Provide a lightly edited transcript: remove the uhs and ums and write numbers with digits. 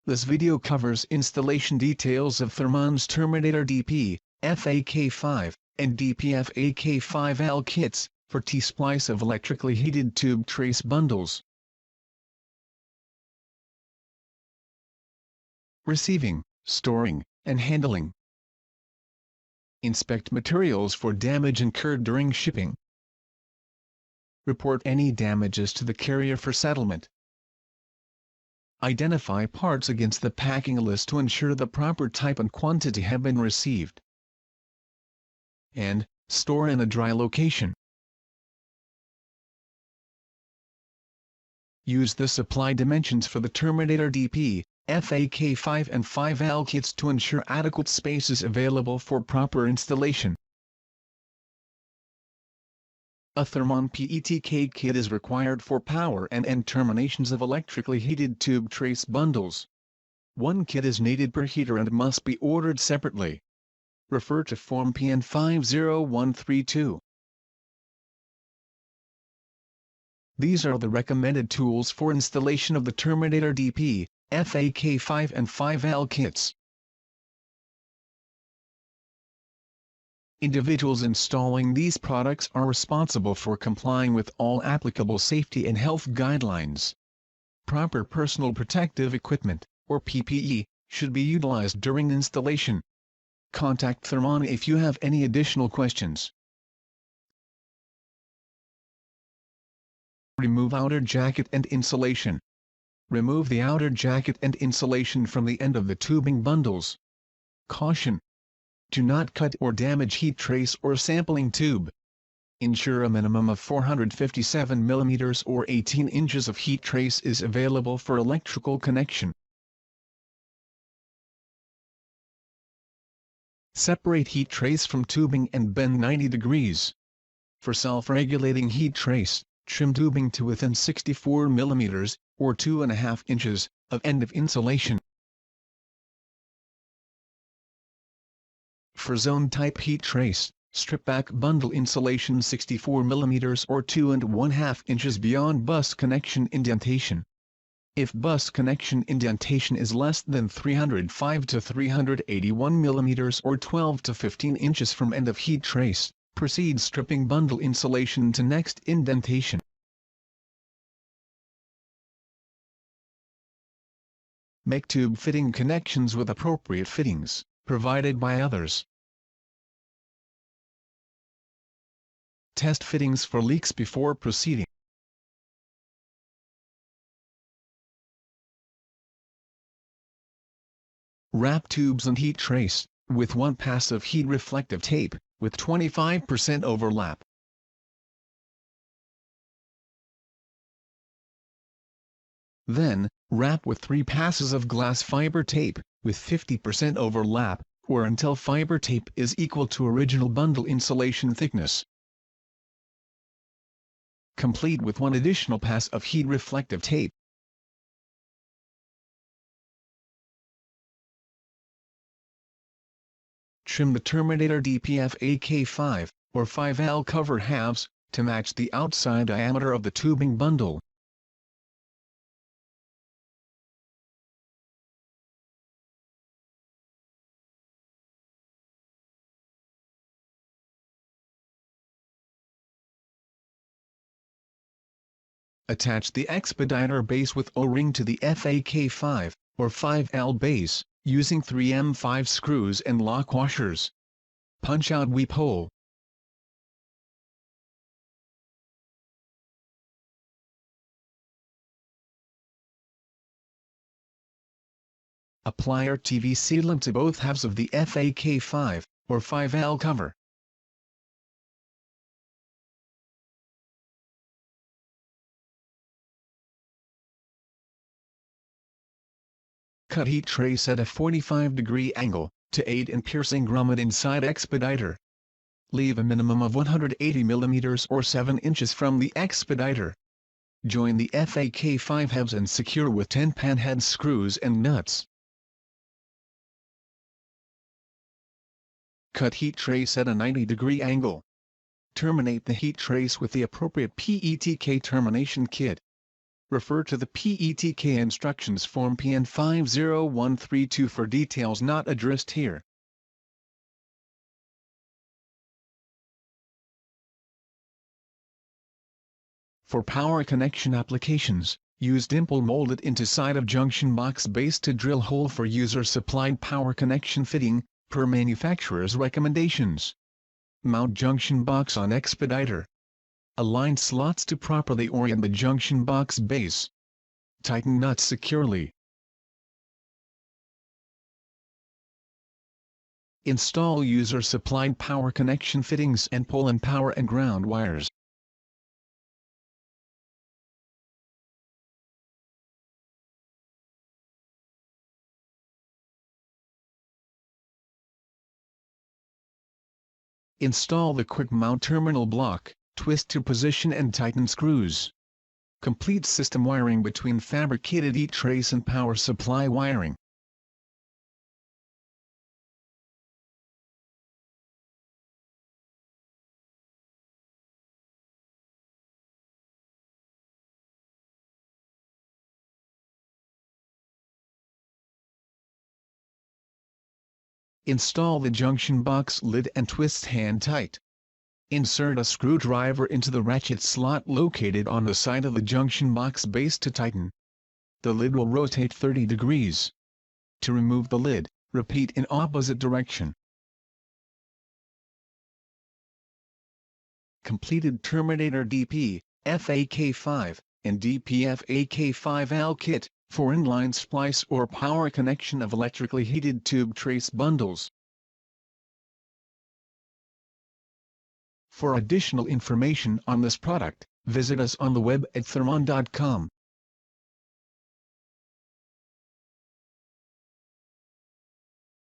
This video covers installation details of Thermon's Terminator DP FAK and DP FAK 5L kits for T-splice of electrically heated tube trace bundles. Receiving, storing, and handling. Inspect materials for damage incurred during shipping. Report any damages to the carrier for settlement. Identify parts against the packing list to ensure the proper type and quantity have been received. And store in a dry location. Use the supply dimensions for the Terminator DP FAK 5 and 5L kits to ensure adequate space is available for proper installation. A Thermon PETK kit is required for power and end terminations of electrically heated tube trace bundles. One kit is needed per heater and must be ordered separately. Refer to Form PN 50132. These are the recommended tools for installation of the Terminator DP FAK 5 and 5L kits. Individuals installing these products are responsible for complying with all applicable safety and health guidelines. Proper personal protective equipment, or PPE, should be utilized during installation. Contact Thermon if you have any additional questions. Remove outer jacket and insulation. Remove the outer jacket and insulation from the end of the tubing bundles. Caution! Do not cut or damage heat trace or sampling tube. Ensure a minimum of 457 mm or 18 inches of heat trace is available for electrical connection. Separate heat trace from tubing and bend 90 degrees. For self-regulating heat trace, trim tubing to within 64 mm, or 2.5 inches, of end of insulation. For zone-type heat trace, strip back bundle insulation 64 mm or 2.5 inches beyond bus connection indentation. If bus connection indentation is less than 305 to 381 mm or 12 to 15 inches from end of heat trace, proceed stripping bundle insulation to next indentation. Make tube fitting connections with appropriate fittings provided by others. Test fittings for leaks before proceeding. Wrap tubes and heat trace with one pass of heat reflective tape with 25% overlap. Then, wrap with 3 passes of glass fiber tape with 50% overlap, or until fiber tape is equal to original bundle insulation thickness. Complete with 1 additional pass of heat reflective tape. Trim the Terminator DP FAK 5 or 5L cover halves to match the outside diameter of the tubing bundle. Attach the expediter base with O-ring to the FAK 5 or 5L base, using 3M5 screws and lock washers. Punch out weep hole. Apply RTV sealant to both halves of the FAK 5 or 5L cover. Cut heat trace at a 45-degree angle, to aid in piercing grommet inside expediter. Leave a minimum of 180 mm or 7 inches from the expediter. Join the FAK 5 halves and secure with 10 panhead screws and nuts. Cut heat trace at a 90-degree angle. Terminate the heat trace with the appropriate PETK termination kit. Refer to the PETK Instructions Form PN 50132 for details not addressed here. For power connection applications, use dimple molded into side of junction box base to drill hole for user-supplied power connection fitting, per manufacturer's recommendations. Mount junction box on expediter. Align slots to properly orient the junction box base. Tighten nuts securely. Install user-supplied power connection fittings and pull in power and ground wires. Install the quick mount terminal block, twist to position and tighten screws. Complete system wiring between fabricated E-trace and power supply wiring. Install the junction box lid and twist hand tight. Insert a screwdriver into the ratchet slot located on the side of the junction box base to tighten. The lid will rotate 30 degrees. To remove the lid, repeat in opposite direction. Completed Terminator DP FAK 5 and DP FAK 5L kit for inline splice or power connection of electrically heated tube trace bundles. For additional information on this product, visit us on the web at thermon.com.